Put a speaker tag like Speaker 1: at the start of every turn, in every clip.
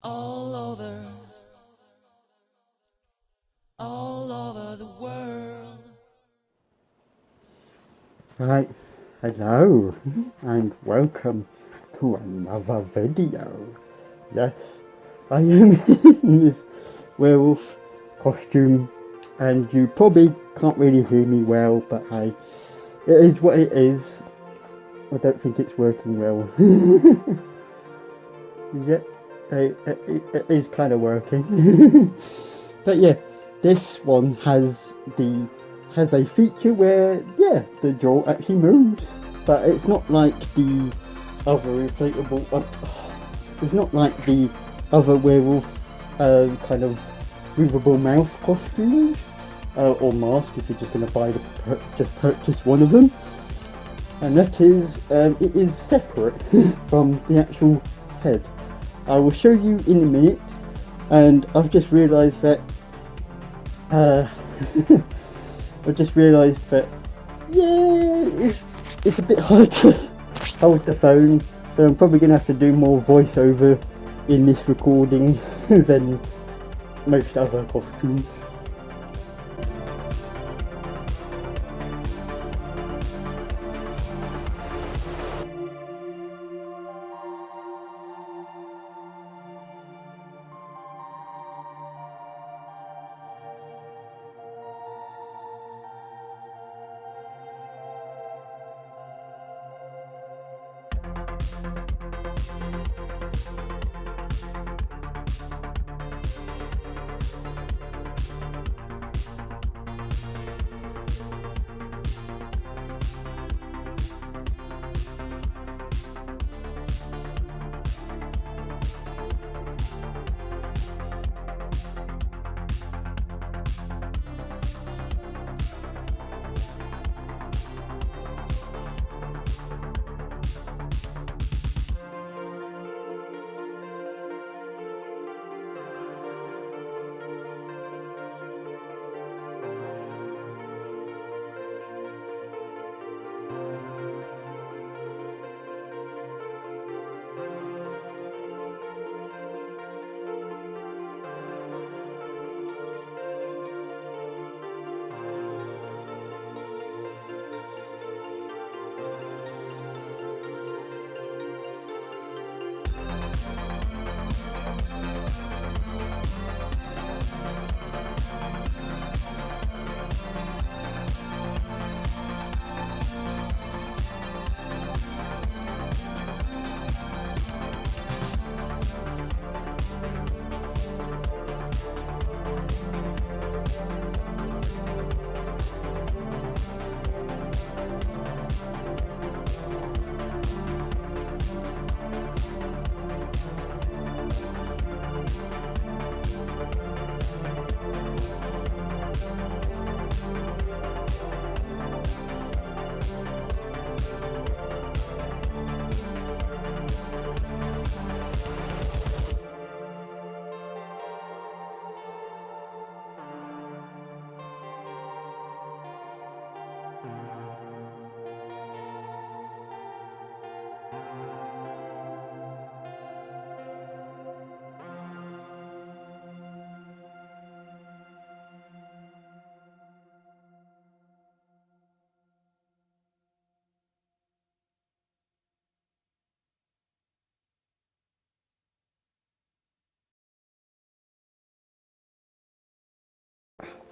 Speaker 1: all over, all over the world.
Speaker 2: Right, hello, and welcome to another video. Yes, I am in this werewolf costume, and you probably can't really hear me well, but hey, it is what it is. I don't think it's working well. Yeah, it is kind of working. But yeah, this one has a feature where, yeah, the jaw actually moves, but it's not like the other inflatable. It's not like the other werewolf kind of movable mouth costumes or mask. If you're just going to buy just purchase one of them, and that is it is separate from the actual head. I will show you in a minute, and I've just realised that. I just realised that, yeah, it's a bit hard to hold the phone, so I'm probably going to have to do more voiceover in this recording than most other costumes.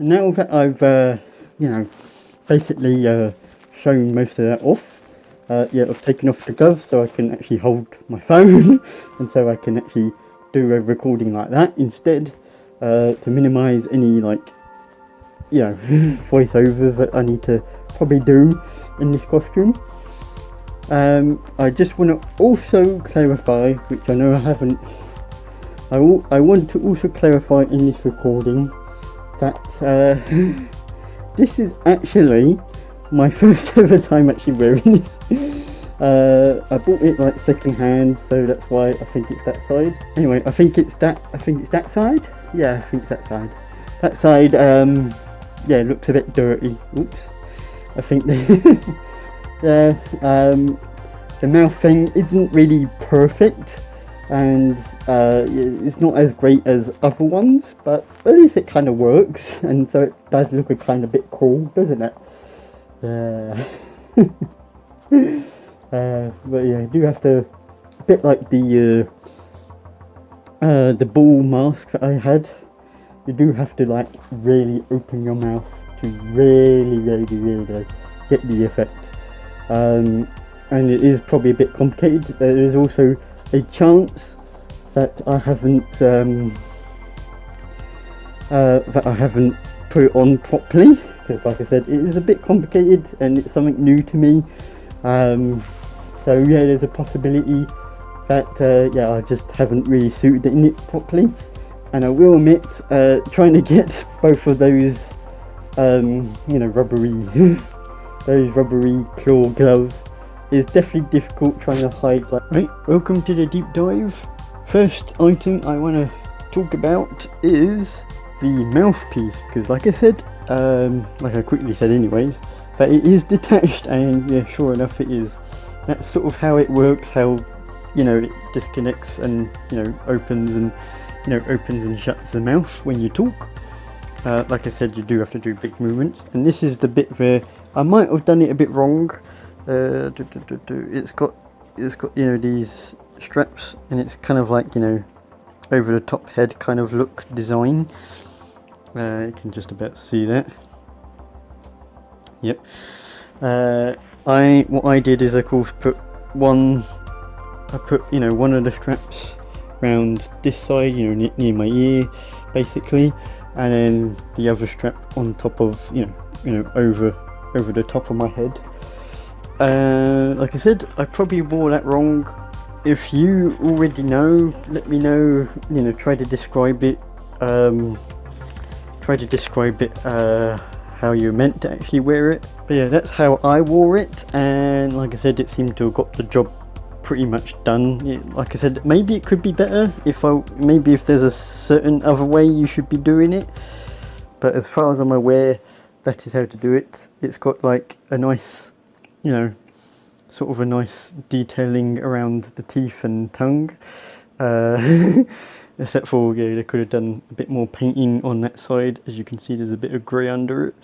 Speaker 2: Now that I've, basically shown most of that off, yeah, I've taken off the gloves so I can actually hold my phone, and so I can actually do a recording like that instead, to minimise any, voiceover that I need to probably do in this costume. I just want to also clarify, which I know I haven't, I want to also clarify in this recording that this is actually my first ever time actually wearing this. I bought it second hand, so that's why I think it's that side. Anyway, I think it's that side. Yeah, I think it's that side. That side, yeah, looks a bit dirty. Oops. I think the mouth thing isn't really perfect, and it's not as great as other ones, but at least it kind of works, and so it does look a kind of bit cool, doesn't it? But yeah, you do have to, a bit like the ball mask that I had, you do have to like really open your mouth to really get the effect, and it is probably a bit complicated. There is also a chance that I haven't put it on properly, because like I said, it is a bit complicated and it's something new to me. So yeah, there's a possibility that yeah, I just haven't really suited it in it properly. And I will admit, trying to get both of those you know, rubbery those rubbery claw gloves is definitely difficult, trying to hide like... Right, welcome to the deep dive. First item I want to talk about is the mouthpiece, because like I said, like I quickly said anyways, but it is detached, and yeah, sure enough it is. That's sort of how it works, how, you know, it disconnects and, you know, opens and, you know, opens and shuts the mouth when you talk. Like I said, you do have to do big movements, and this is the bit where I might have done it a bit wrong. It's got you know, these straps, and it's kind of like, you know, over the top head kind of look design. You can just about see that. Yep. What I did is, of course, put you know, one of the straps round this side, you know, near my ear, basically, and then the other strap on top of, you know, over the top of my head. Like I said, I probably wore that wrong. If you already know, let me know. You know, try to describe it. How you're meant to actually wear it. But yeah, that's how I wore it, and like I said, it seemed to have got the job pretty much done. Like I said, maybe it could be better maybe if there's a certain other way you should be doing it, but as far as I'm aware, that is how to do it. It's got like a nice, you know, sort of a nice detailing around the teeth and tongue, except for, yeah, they could have done a bit more painting on that side. As you can see, there's a bit of grey under it.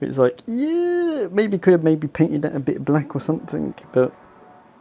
Speaker 2: It's like, yeah, maybe could have painted that a bit black or something, but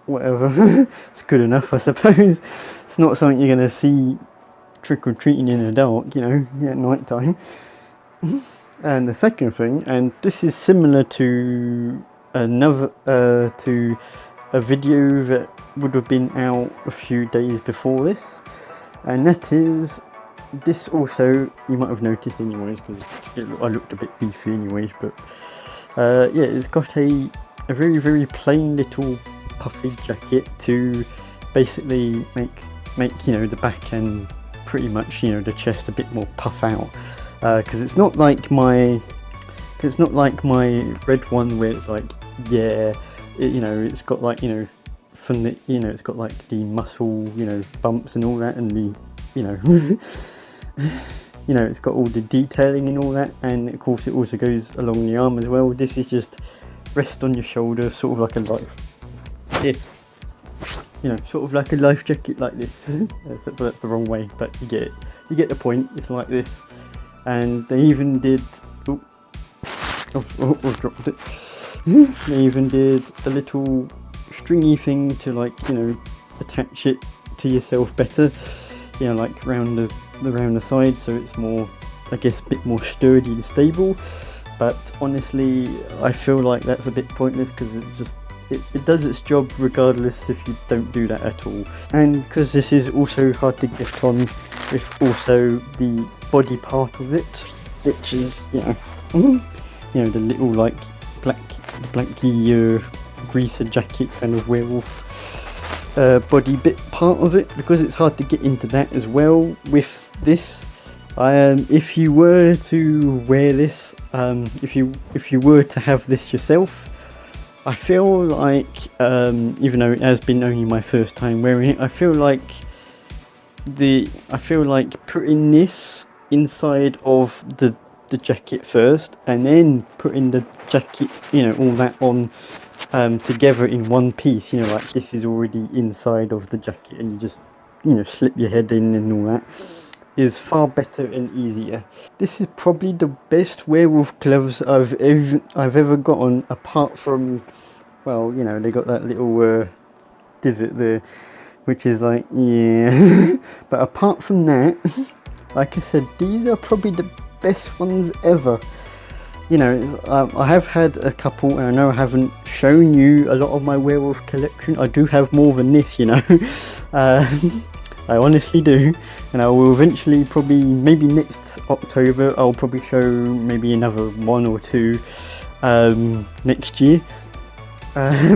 Speaker 2: whatever. It's good enough, I suppose. It's not something you're going to see trick-or-treating in the dark, you know, at night time. And the second thing, and this is similar to to a video that would have been out a few days before this, and that is this. Also, you might have noticed anyways, because I looked a bit beefy anyways, but yeah, it's got a very plain little puffy jacket to basically make you know, the back and pretty much, you know, the chest a bit more puff out, because it's not like my red one where it's like, yeah, you know, it's got like, you know, from the, you know, it's got like the muscle, you know, bumps and all that, and the, you know, you know, it's got all the detailing and all that, and of course it also goes along the arm as well. This is just rest on your shoulder, sort of like a life, you know, sort of like a life jacket like this. Except that's the wrong way, but you get the point. It's like this, and they even did. I've dropped it. They even did a little stringy thing to, like, you know, attach it to yourself better, you know, like around the side, so it's more, I guess, a bit more sturdy and stable. But honestly, I feel like that's a bit pointless, because it does its job regardless if you don't do that at all. And because this is also hard to get on with also the body part of it, which is, you know, the little like blanky greaser jacket kind of werewolf body bit part of it, because it's hard to get into that as well with this. If you were to wear this, if you were to have this yourself, I feel like, even though it has been only my first time wearing it, I feel like putting this inside of the jacket first, and then putting the jacket, you know, all that on together in one piece, you know, like this is already inside of the jacket, and you just slip your head in and all that, is far better and easier. This is probably the best werewolf gloves I've ever gotten, apart from, well, they got that little divot there, which is like, yeah. But apart from that, like I said, these are probably the best ones ever. I have had a couple, and I know I haven't shown you a lot of my werewolf collection. I do have more than this, I honestly do, and I will eventually, probably maybe next October, I'll probably show maybe another one or two next year,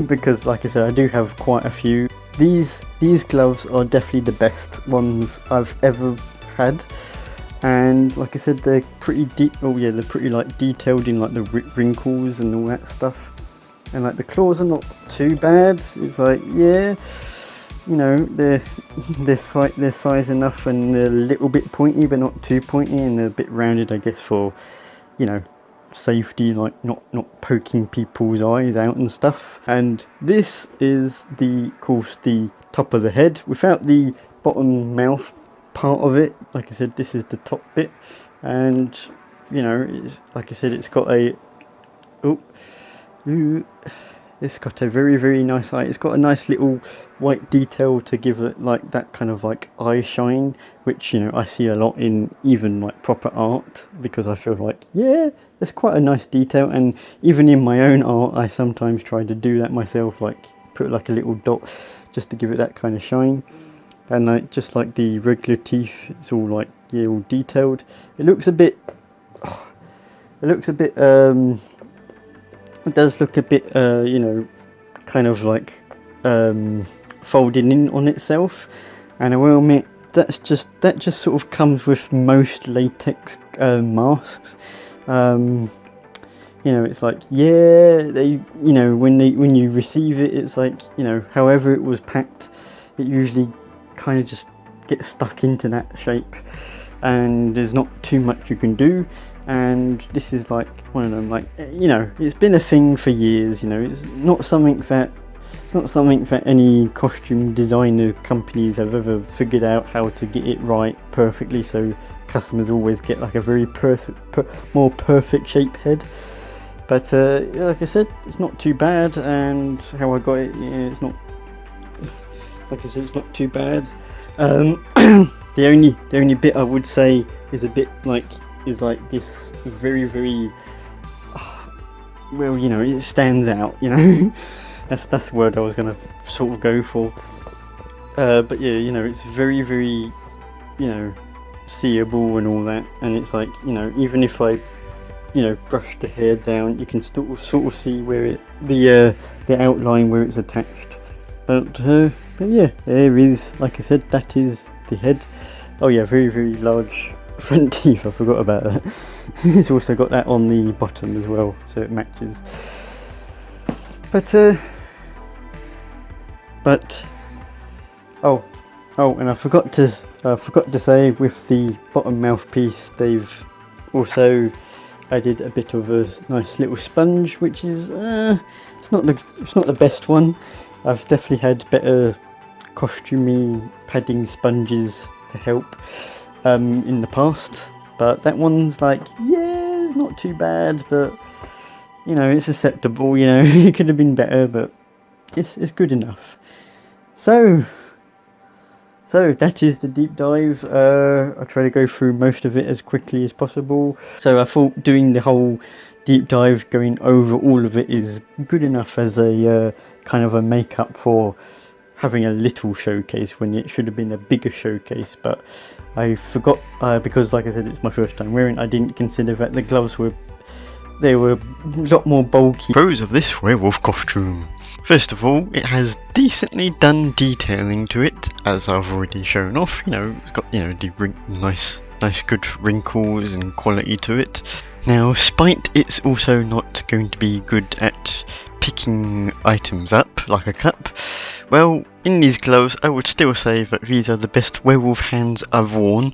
Speaker 2: because like I said, I do have quite a few. These gloves are definitely the best ones I've ever had. And like I said, they're pretty they're pretty like detailed in like the wrinkles and all that stuff. And like the claws are not too bad. It's like, yeah, they're size enough, and they're a little bit pointy, but not too pointy, and they're a bit rounded, I guess, for safety, like not poking people's eyes out and stuff. And this is of course the top of the head without the bottom mouth part of it. Like I said, this is the top bit, and it's like I said, it's got a it's got a very, very nice eye. It's got a nice little white detail to give it like that kind of like eye shine, which I see a lot in even like proper art, because I feel like, yeah, it's quite a nice detail. And even in my own art, I sometimes try to do that myself, like put like a little dot just to give it that kind of shine. And like just like the regular teeth, it's all like, yeah, all detailed. It looks a bit it does look a bit kind of like folding in on itself, and I will admit that just sort of comes with most latex masks. It's like, yeah, they when you receive it, it's like, however it was packed, it usually kind of just gets stuck into that shape, and there's not too much you can do. And this is like one of them, like, it's been a thing for years. It's not something that any costume designer companies have ever figured out how to get it right perfectly, so customers always get like a very more perfect shaped head. But like I said, it's not too bad, and how I got it, it's not, like I said, it's not too bad. The only bit I would say is a bit like, is like this very, very well, it stands out, that's the word I was gonna sort of go for. But yeah, it's very, very seeable and all that, and it's like, even if I brush the hair down, you can sort of see where the outline where it's attached. But yeah, there is, like I said, that is the head. Oh yeah, very, very large front teeth, I forgot about that. It's also got that on the bottom as well, so it matches. But and I forgot to say, with the bottom mouthpiece, they've also added a bit of a nice little sponge, which is it's not the best one. I've definitely had better costumey padding sponges to help in the past, but that one's like, yeah, not too bad, but it's acceptable. It could have been better, but it's good enough. So that is the deep dive. I try to go through most of it as quickly as possible, so I thought doing the whole deep dive, going over all of it, is good enough as a kind of a make-up for having a little showcase when it should have been a bigger showcase. But I forgot, because like I said, it's my first time wearing, I didn't consider that the gloves were a lot more bulky. Pros of this werewolf costume. First of all, it has decently done detailing to it, as I've already shown off. It's got the nice good wrinkles and quality to it. Now, spite it's also not going to be good at picking items up like a cup, well, in these gloves I would still say that these are the best werewolf hands I've worn.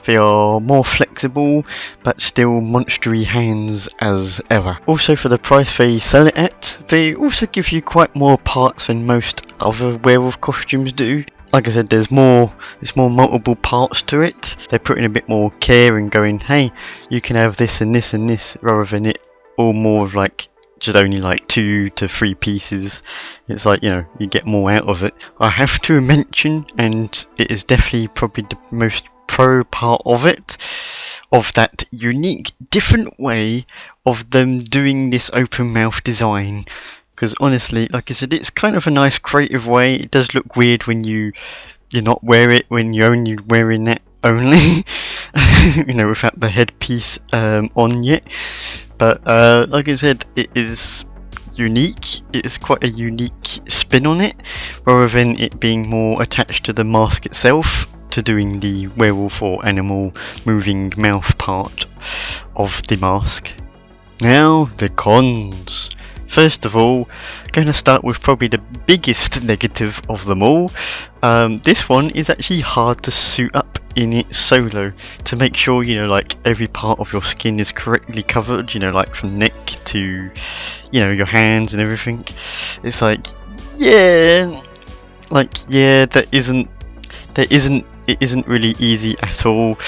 Speaker 2: They are more flexible, but still monstery hands as ever. Also, for the price they sell it at, they also give you quite more parts than most other werewolf costumes do.
Speaker 3: like I said, there's more multiple parts to it. They're putting a bit more care and going, hey, you can have this and this and this, rather than it all more of like just only like 2 to 3 pieces. It's like, you know, you get more out of it. I have to mention, and it is definitely probably the most pro part of it, of that unique different way of them doing this open mouth design. Because honestly, like I said, it's kind of a nice creative way. It does look weird when you're not wear it, when you're only wearing that only, you know, without the headpiece on yet. But like I said, it is unique. It is quite a unique spin on it, rather than it being more attached to the mask itself, to doing the werewolf or animal moving mouth part of the mask. Now, the cons. First of all, going to start with probably the biggest negative of them all. This one is actually hard to suit up in it solo, to make sure, you know, like every part of your skin is correctly covered, you know, like from neck to, you know, your hands and everything. It's like, yeah, it isn't really easy at all,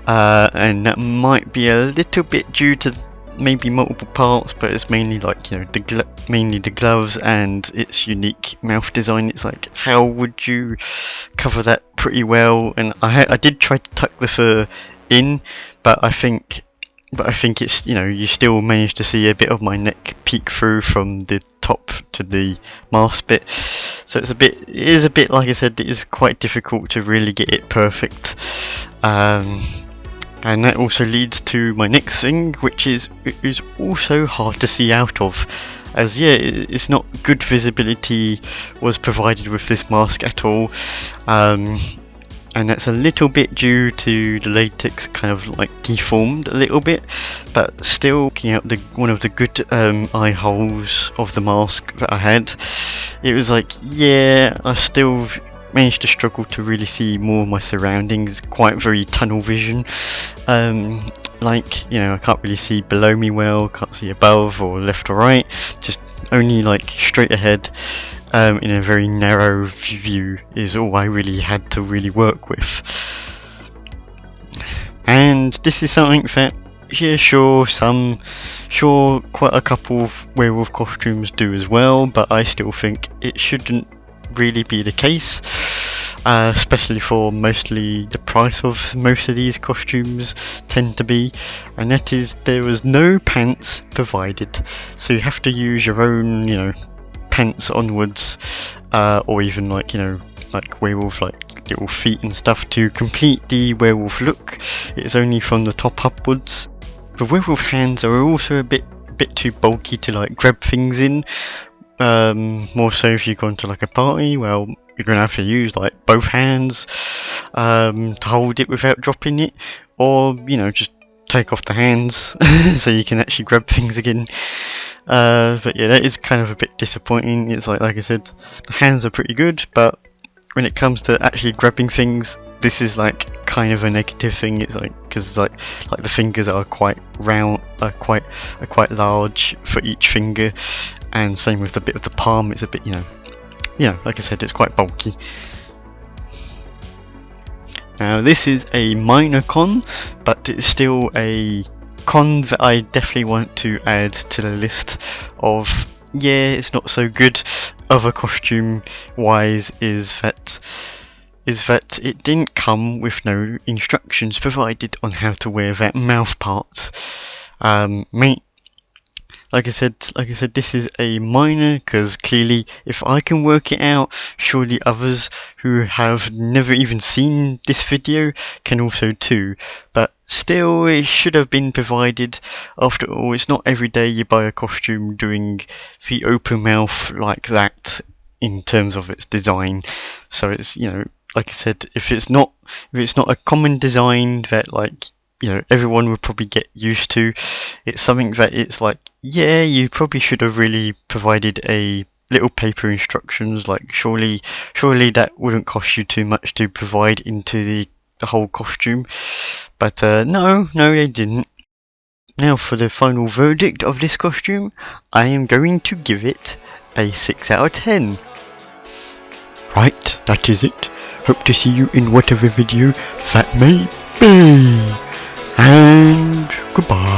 Speaker 3: and that might be a little bit due to maybe multiple parts, but it's mainly like, you know, mainly the gloves and its unique mouth design. It's like, how would you cover that pretty well? And I did try to tuck the fur in, but I think it's, you know, you still manage to see a bit of my neck peek through from the top to the mask bit. So it is a bit, like I said, it is quite difficult to really get it perfect. And that also leads to my next thing, which is it is also hard to see out of, as yeah, it's not good visibility was provided with this mask at all, and that's a little bit due to the latex kind of like deformed a little bit, but still, looking out one of the good eye holes of the mask that I had, it was like, yeah, I still managed to struggle to really see more of my surroundings, quite very tunnel vision. Like, you know, I can't really see below me well, can't see above or left or right, just only like straight ahead, in a very narrow view is all I really had to really work with. And this is something that, yeah, sure, quite a couple of werewolf costumes do as well, but I still think it shouldn't really be the case, especially for mostly the price of most of these costumes tend to be, and that is there was no pants provided, so you have to use your own, you know, pants onwards, or even like, you know, like werewolf like little feet and stuff to complete the werewolf look. It's only from the top upwards. The werewolf hands are also a bit too bulky to like grab things in. More so if you go into like a party, well, you're gonna have to use like both hands to hold it without dropping it, or, you know, just take off the hands so you can actually grab things again. But yeah, that is kind of a bit disappointing. It's like I said, the hands are pretty good, but when it comes to actually grabbing things, this is like kind of a negative thing. It's like, because like the fingers are quite round, are quite large for each finger, and same with the bit of the palm. It's a bit, you know, like I said, it's quite bulky. Now this is a minor con, but it's still a con that I definitely want to add to the list of, yeah, it's not so good other costume wise, is that it didn't come with no instructions provided on how to wear that mouth part. Like I said, this is a minor, because clearly, if I can work it out, surely others who have never even seen this video can also too. But still, it should have been provided. After all, it's not every day you buy a costume doing the open mouth like that in terms of its design. So it's, you know, like I said, if it's not a common design that, like, you know, everyone would probably get used to, it's something that it's like, yeah, you probably should have really provided a little paper instructions. Like, surely that wouldn't cost you too much to provide into the whole costume. But no, they didn't. Now for the final verdict of this costume, I am going to give it a 6 out of 10. Right, that is it. Hope to see you in whatever video that may be. And goodbye.